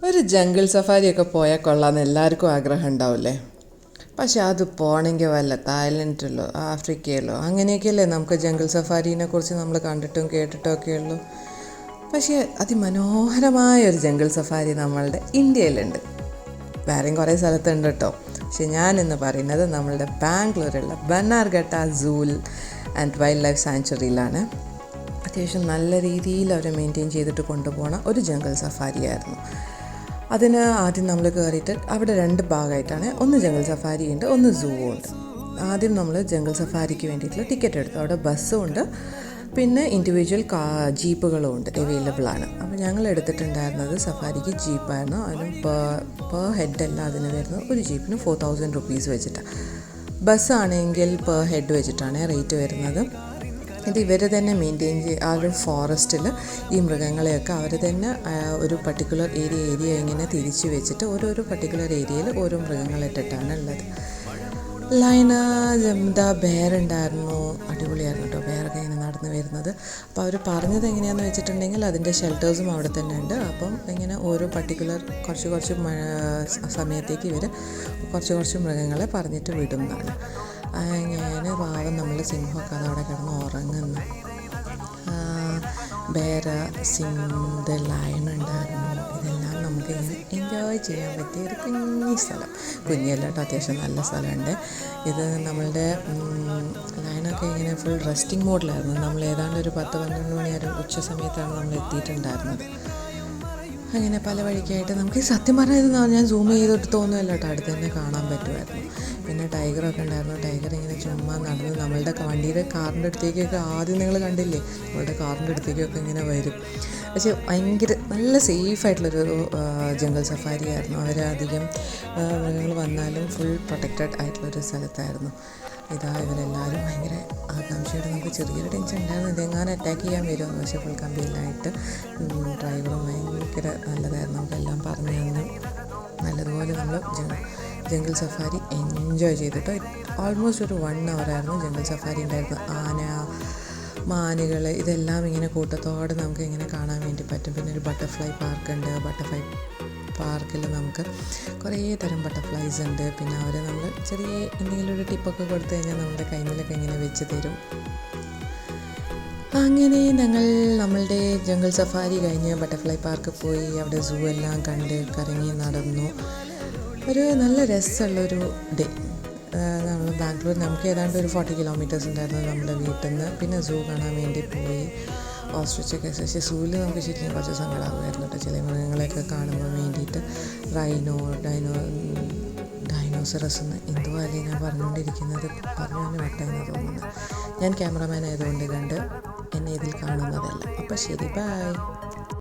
ഒരു ജംഗിൾ സഫാരിയൊക്കെ പോയാൽ കൊള്ളാമെന്ന് എല്ലാവർക്കും ആഗ്രഹം ഉണ്ടാവില്ലേ? പക്ഷെ അത് പോകണമെങ്കിൽ വല്ല തായ്ലൻഡിലോ ആഫ്രിക്കയിലോ അങ്ങനെയൊക്കെയല്ലേ നമുക്ക് ജംഗിൾ സഫാരീനെ കുറിച്ച് നമ്മൾ കണ്ടിട്ടും കേട്ടിട്ടും ഒക്കെ ഉള്ളൂ. പക്ഷേ അതിമനോഹരമായ ഒരു ജംഗിൾ സഫാരി നമ്മളുടെ ഇന്ത്യയിലുണ്ട്. വേറെയും കുറേ സ്ഥലത്തുണ്ട് കേട്ടോ. പക്ഷെ ഞാനിന്ന് പറയുന്നത് നമ്മളുടെ ബാംഗ്ലൂരുള്ള ബന്നാർഘട്ട സൂ ആൻഡ് വൈൽഡ് ലൈഫ് സാങ്ച്വറിയിലാണ്. അത്യാവശ്യം നല്ല രീതിയിൽ അവർ മെയിൻറ്റെയിൻ ചെയ്തിട്ട് കൊണ്ടുപോകണ ഒരു ജംഗിൾ സഫാരി ആയിരുന്നു. അതിന് ആദ്യം നമ്മൾ കയറിയിട്ട് അവിടെ 2 ഭാഗമായിട്ടാണ്, ഒന്ന് ജംഗിൾ സഫാരി ഉണ്ട്, ഒന്ന് സൂ ഉണ്ട്. ആദ്യം നമ്മൾ ജംഗിൾ സഫാരിക്ക് വേണ്ടിയിട്ടുള്ള ടിക്കറ്റ് എടുത്തു. അവിടെ ബസ്സും ഉണ്ട്, പിന്നെ ഇൻഡിവിജ്വൽ ജീപ്പുകളും ഉണ്ട്, അവൈലബിൾ ആണ്. അപ്പോൾ ഞങ്ങൾ എടുത്തിട്ടുണ്ടായിരുന്നത് സഫാരിക്ക് ജീപ്പായിരുന്നു. അതിന് പെർ ഹെഡല്ല അതിന് വരുന്നത്, ഒരു ജീപ്പിന് 4000 rupees വെച്ചിട്ടാണ്. ബസ്സാണെങ്കിൽ പെർ ഹെഡ് വെച്ചിട്ടാണ് റേറ്റ് വരുന്നത്. ഇത് ഇവർ തന്നെ മെയിൻറ്റെയിൻ ആ ഒരു ഫോറസ്റ്റിൽ ഈ മൃഗങ്ങളെയൊക്കെ അവർ തന്നെ ഒരു പർട്ടിക്കുലർ ഏരിയ ഇങ്ങനെ തിരിച്ച് വെച്ചിട്ട് ഓരോരോ പർട്ടിക്കുലർ ഏരിയയിൽ ഓരോ മൃഗങ്ങളിട്ടിട്ടാണ് ഉള്ളത്. ലൈന, ജംദ, ബെയറുണ്ടായിരുന്നു. അടിപൊളിയായിരുന്നു കേട്ടോ ബെയറൊക്കെ ഇങ്ങനെ നടന്നു വരുന്നത്. അപ്പോൾ അവർ പറഞ്ഞത് എങ്ങനെയാണെന്ന് വെച്ചിട്ടുണ്ടെങ്കിൽ അതിൻ്റെ ഷെൽട്ടേഴ്സും അവിടെ തന്നെ ഉണ്ട്. അപ്പം ഇങ്ങനെ ഓരോ പർട്ടിക്കുലർ കുറച്ച് സമയത്തേക്ക് ഇവർ കുറച്ച് മൃഗങ്ങളെ പറഞ്ഞിട്ട് വിടുന്നതാണ്. അങ്ങനെ പാവം നമ്മൾ സിംഹമൊക്കെ അതവിടെ കിടന്ന് ഉറങ്ങുന്നു. ബെയർ, സിംഹ, ലയൺ ഉണ്ടായിരുന്നു. ഇതെല്ലാം നമുക്കിങ്ങനെ എൻജോയ് ചെയ്യാൻ പറ്റിയ ഒരു കുഞ്ഞി സ്ഥലം. കുഞ്ഞല്ല കേട്ടോ, അത്യാവശ്യം നല്ല സ്ഥലമുണ്ട്. ഇത് നമ്മളുടെ ലയണൊക്കെ ഇങ്ങനെ ഫുൾ റെസ്റ്റിംഗ് മോഡിലായിരുന്നു. നമ്മൾ ഏതാണ്ട് ഒരു 10-12 മണി ഒരു ഉച്ച സമയത്താണ് നമ്മൾ എത്തിയിട്ടുണ്ടായിരുന്നത്. അങ്ങനെ പല വഴിക്കായിട്ട് നമുക്ക് സത്യം പറഞ്ഞാൽ ഞാൻ സൂം ചെയ്തിട്ട് തോന്നുമല്ലോ കേട്ടോ, അടുത്ത് തന്നെ കാണാൻ പറ്റുമായിരുന്നു. പിന്നെ ടൈഗറൊക്കെ ഉണ്ടായിരുന്നു. ടൈഗർ ഇങ്ങനെ ചുമ്മാ നടന്ന് നമ്മളുടെ വണ്ടിയുടെ കാറിൻ്റെ അടുത്തേക്കൊക്കെ ആദ്യം നിങ്ങൾ കണ്ടില്ലേ, നമ്മളുടെ കാറിൻ്റെ അടുത്തേക്കൊക്കെ ഇങ്ങനെ വരും. പക്ഷേ ഭയങ്കര നല്ല സേഫായിട്ടുള്ളൊരു ജംഗിൾ സഫാരി ആയിരുന്നു. അവരധികം മൃഗങ്ങൾ വന്നാലും ഫുൾ പ്രൊട്ടക്റ്റഡ് ആയിട്ടുള്ളൊരു സ്ഥലത്തായിരുന്നു. ഇവരെല്ലാവരും ഭയങ്കര ആകാംക്ഷയോടെ, നമുക്ക് ചെറിയൊരു ടെൻഷൻ ഉണ്ടായിരുന്നു ഇതെങ്ങാനും അറ്റാക്ക് ചെയ്യാൻ വരുമെന്ന്. പക്ഷേ ഫുൾ കമ്പനിയിലായിട്ട് ഡ്രൈവറും ഭയങ്കര നല്ലതായിരുന്നു. നമുക്കെല്ലാം പറഞ്ഞു തന്നു നല്ലതുപോലെ നമ്മൾ ജംഗിൾ സഫാരി എൻജോയ് ചെയ്തിട്ട് ഓൾമോസ്റ്റ് ഒരു 1 hour ആയിരുന്നു ജംഗിൾ സഫാരി ഉണ്ടായിരുന്നു. ആന, മാനുകൾ ഇതെല്ലാം ഇങ്ങനെ കൂട്ടത്തോടെ നമുക്ക് ഇങ്ങനെ കാണാൻ വേണ്ടി പറ്റും. പിന്നെ ഒരു ബട്ടർഫ്ലൈ പാർക്കുണ്ട്. ബട്ടർഫ്ലൈ പാർക്കിൽ നമുക്ക് കുറേ തരം ബട്ടർഫ്ലൈസ് ഉണ്ട്. പിന്നെ അവർ നമ്മൾ ചെറിയ എന്തെങ്കിലും ഒരു ടിപ്പൊക്കെ കൊടുത്തു കഴിഞ്ഞാൽ നമ്മുടെ കൈമിലൊക്കെ ഇങ്ങനെ വെച്ച് തരും. അങ്ങനെ ഞങ്ങൾ നമ്മളുടെ ജംഗിൾ സഫാരി കഴിഞ്ഞ് ബട്ടർഫ്ലൈ പാർക്ക് പോയി അവിടെ സൂ എല്ലാം കണ്ട് കറങ്ങി നടന്നു. ഒരു നല്ല രസമുള്ളൊരു ഡേ. നമ്മൾ ബാംഗ്ലൂർ നമുക്ക് ഏതാണ്ട് ഒരു 40 kilometers ഉണ്ടായിരുന്നു നമ്മുടെ വീട്ടിൽ നിന്ന്. പിന്നെ സൂ കാണാൻ വേണ്ടി പോയി. ഓസ്ട്രിച്ചൊക്കെ പക്ഷേ സൂവിൽ നമുക്ക് ശരിക്കും കുറച്ച് സങ്കടമാകുമായിരുന്നു കേട്ടോ, ചില മൃഗങ്ങളെയൊക്കെ കാണുമ്പോൾ വേണ്ടിയിട്ട്. ഡൈനോസറസ് എന്ന് എന്തോ അല്ലേ ഞാൻ പറഞ്ഞുകൊണ്ടിരിക്കുന്നത്, പറഞ്ഞു വട്ടെന്ന് തോന്നുന്നത്. ഞാൻ ക്യാമറമാൻ ആയതുകൊണ്ട് കണ്ട് എന്നെ ഇതിൽ കാണുന്നതല്ല. അപ്പോൾ ശരി, ബൈ.